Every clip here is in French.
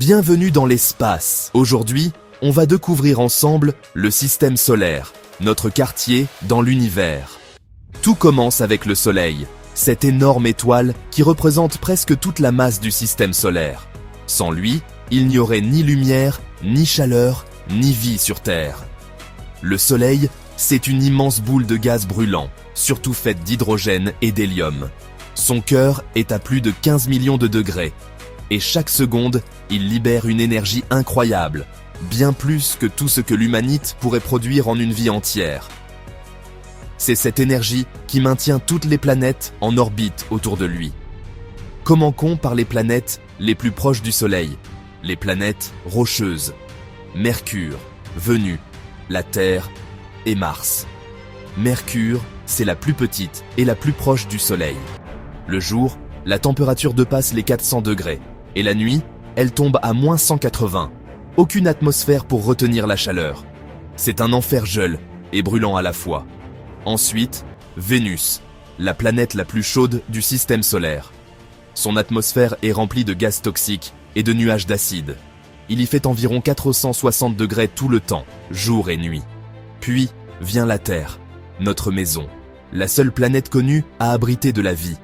Bienvenue dans l'espace. Aujourd'hui, on va découvrir ensemble le système solaire, notre quartier dans l'univers. Tout commence avec le Soleil, cette énorme étoile qui représente presque toute la masse du système solaire. Sans lui, il n'y aurait ni lumière, ni chaleur, ni vie sur Terre. Le Soleil, c'est une immense boule de gaz brûlant, surtout faite d'hydrogène et d'hélium. Son cœur est à plus de 15 millions de degrés. Et chaque seconde, il libère une énergie incroyable, bien plus que tout ce que l'humanité pourrait produire en une vie entière. C'est cette énergie qui maintient toutes les planètes en orbite autour de lui. Commençons par les planètes les plus proches du Soleil, les planètes rocheuses, Mercure, Vénus, la Terre et Mars. Mercure, c'est la plus petite et la plus proche du Soleil. Le jour, la température dépasse les 400 degrés. Et la nuit, elle tombe à moins 180. Aucune atmosphère pour retenir la chaleur. C'est un enfer gelé et brûlant à la fois. Ensuite, Vénus, la planète la plus chaude du système solaire. Son atmosphère est remplie de gaz toxiques et de nuages d'acide. Il y fait environ 460 degrés tout le temps, jour et nuit. Puis vient la Terre, notre maison, la seule planète connue à abriter de la vie.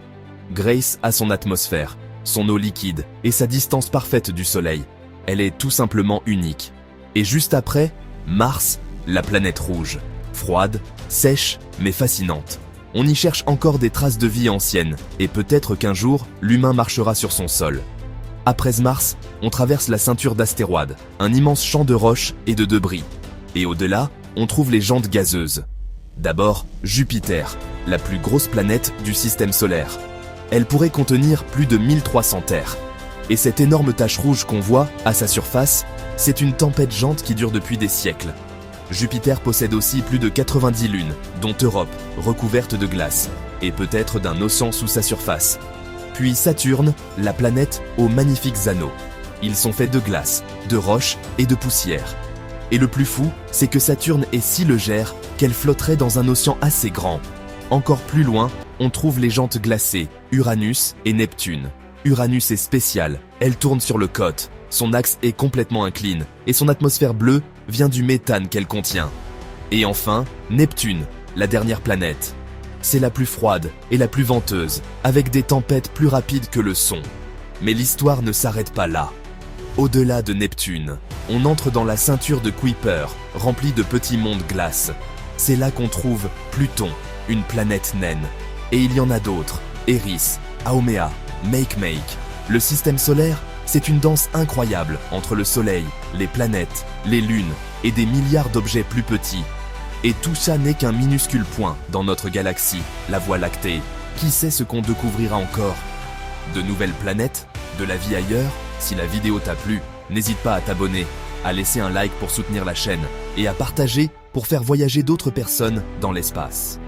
Grâce à son atmosphère, son eau liquide et sa distance parfaite du Soleil, elle est tout simplement unique. Et juste après, Mars, la planète rouge, froide, sèche, mais fascinante. On y cherche encore des traces de vie anciennes, et peut-être qu'un jour, l'humain marchera sur son sol. Après Mars, on traverse la ceinture d'astéroïdes, un immense champ de roches et de débris. Et au-delà, on trouve les jantes gazeuses. D'abord, Jupiter, la plus grosse planète du système solaire. Elle pourrait contenir plus de 1300 terres. Et cette énorme tache rouge qu'on voit à sa surface, c'est une tempête géante qui dure depuis des siècles. Jupiter possède aussi plus de 90 lunes, dont Europe, recouverte de glace, et peut-être d'un océan sous sa surface. Puis Saturne, la planète aux magnifiques anneaux. Ils sont faits de glace, de roches et de poussière. Et le plus fou, c'est que Saturne est si légère qu'elle flotterait dans un océan assez grand. Encore plus loin, on trouve les jantes glacées, Uranus et Neptune. Uranus est spécial, elle tourne sur le côte, son axe est complètement incline, et son atmosphère bleue vient du méthane qu'elle contient. Et enfin, Neptune, la dernière planète. C'est la plus froide et la plus venteuse, avec des tempêtes plus rapides que le son. Mais l'histoire ne s'arrête pas là. Au-delà de Neptune, on entre dans la ceinture de Kuiper, remplie de petits monts de glace. C'est là qu'on trouve Pluton, une planète naine. Et il y en a d'autres, Eris, Haumea, Makemake. Le système solaire, c'est une danse incroyable entre le Soleil, les planètes, les lunes et des milliards d'objets plus petits. Et tout ça n'est qu'un minuscule point dans notre galaxie, la Voie lactée. Qui sait ce qu'on découvrira encore? De nouvelles planètes? De la vie ailleurs? Si la vidéo t'a plu, n'hésite pas à t'abonner, à laisser un like pour soutenir la chaîne et à partager pour faire voyager d'autres personnes dans l'espace.